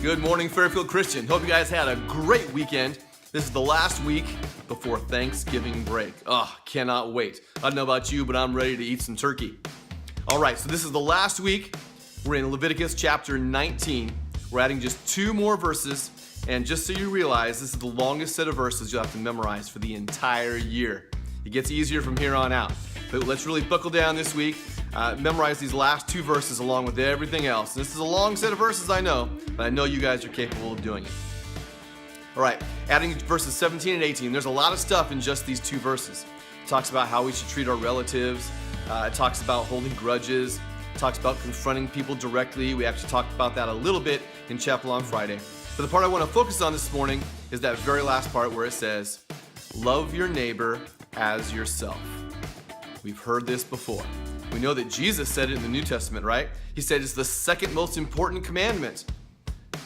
Good morning, Fairfield Christian. Hope you guys had a great weekend. This is the last week before Thanksgiving break. Cannot wait. I don't know about you, but I'm ready to eat some turkey. All right, so this is the last week. We're in Leviticus chapter 19. We're adding just 2 more verses. And just so you realize, this is the longest set of verses you'll have to memorize for the entire year. It gets easier from here on out. But let's really buckle down this week. Memorize these last 2 verses along with everything else. This is a long set of verses, I know, but I know you guys are capable of doing it. All right, adding verses 17 and 18. There's a lot of stuff in just these 2 verses. It talks about how we should treat our relatives. It talks about holding grudges. It talks about confronting people directly. We actually talked about that a little bit in chapel on Friday. But the part I want to focus on this morning is that very last part where it says, love your neighbor as yourself. We've heard this before. We know that Jesus said it in the New Testament, right? He said it's the second most important commandment.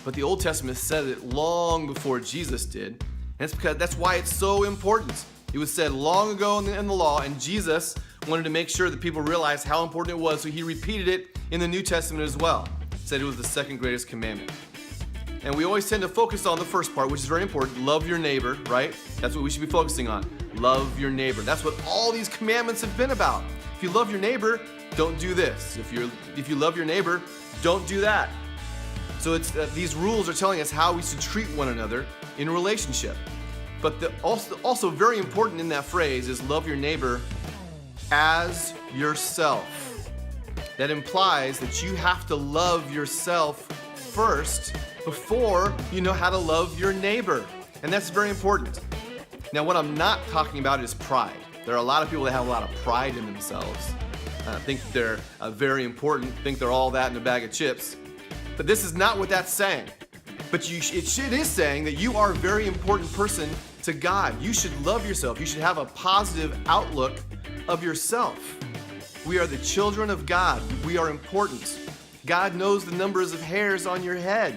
But the Old Testament said it long before Jesus did. And that's why it's so important. It was said long ago in the law, and Jesus wanted to make sure that people realized how important it was, so he repeated it in the New Testament as well. He said it was the second greatest commandment. And we always tend to focus on the first part, which is very important. Love your neighbor, right? That's what we should be focusing on. Love your neighbor. That's what all these commandments have been about. If you love your neighbor, don't do this. If you love your neighbor, don't do that. So these rules are telling us how we should treat one another in a relationship. But also very important in that phrase is love your neighbor as yourself. That implies that you have to love yourself first before you know how to love your neighbor. And that's very important. Now, what I'm not talking about is pride. There are a lot of people that have a lot of pride in themselves. Think they're very important, think they're all that in a bag of chips. But this is not what that's saying. But it is saying that you are a very important person to God. You should love yourself. You should have a positive outlook of yourself. We are the children of God. We are important. God knows the numbers of hairs on your head.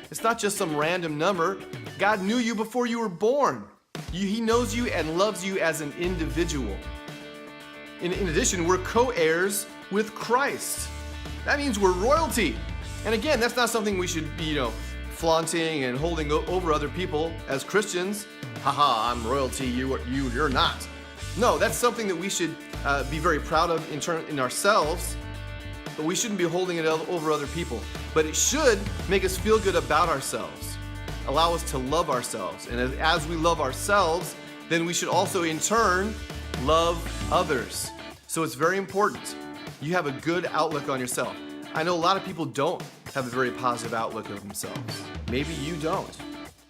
It's not just some random number. God knew you before you were born. He knows you and loves you as an individual. In addition, we're co-heirs with Christ. That means we're royalty. And again, that's not something we should be, flaunting and holding over other people as Christians. Haha, I'm royalty, you're not. No, that's something that we should be very proud of in ourselves, but we shouldn't be holding it over other people. But it should make us feel good about ourselves, allow us to love ourselves. And as we love ourselves, then we should also in turn love others. So it's very important. You have a good outlook on yourself. I know a lot of people don't have a very positive outlook of themselves. Maybe you don't.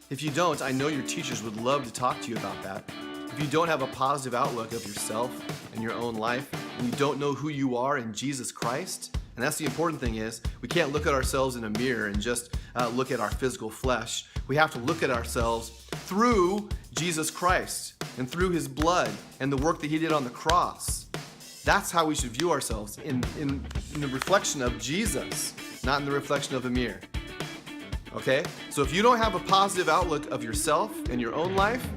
If you don't, I know your teachers would love to talk to you about that. If you don't have a positive outlook of yourself and your own life, and you don't know who you are in Jesus Christ, and that's the important thing is, we can't look at ourselves in a mirror and just look at our physical flesh. We have to look at ourselves through Jesus Christ and through his blood and the work that he did on the cross. That's how we should view ourselves, in the reflection of Jesus, not in the reflection of a mirror. Okay? So if you don't have a positive outlook of yourself and your own life,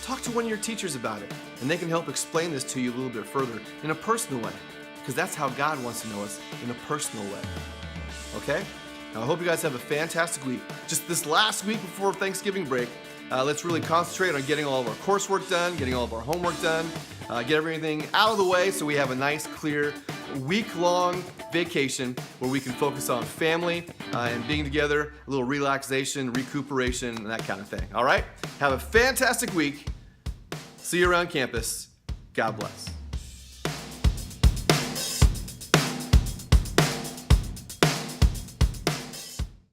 talk to one of your teachers about it, and they can help explain this to you a little bit further in a personal way, because that's how God wants to know us, in a personal way. Okay? Now, I hope you guys have a fantastic week. Just this last week before Thanksgiving break, let's really concentrate on getting all of our coursework done, getting all of our homework done, get everything out of the way so we have a nice, clear, week-long vacation where we can focus on family and being together, a little relaxation, recuperation, and that kind of thing. All right? Have a fantastic week. See you around campus. God bless.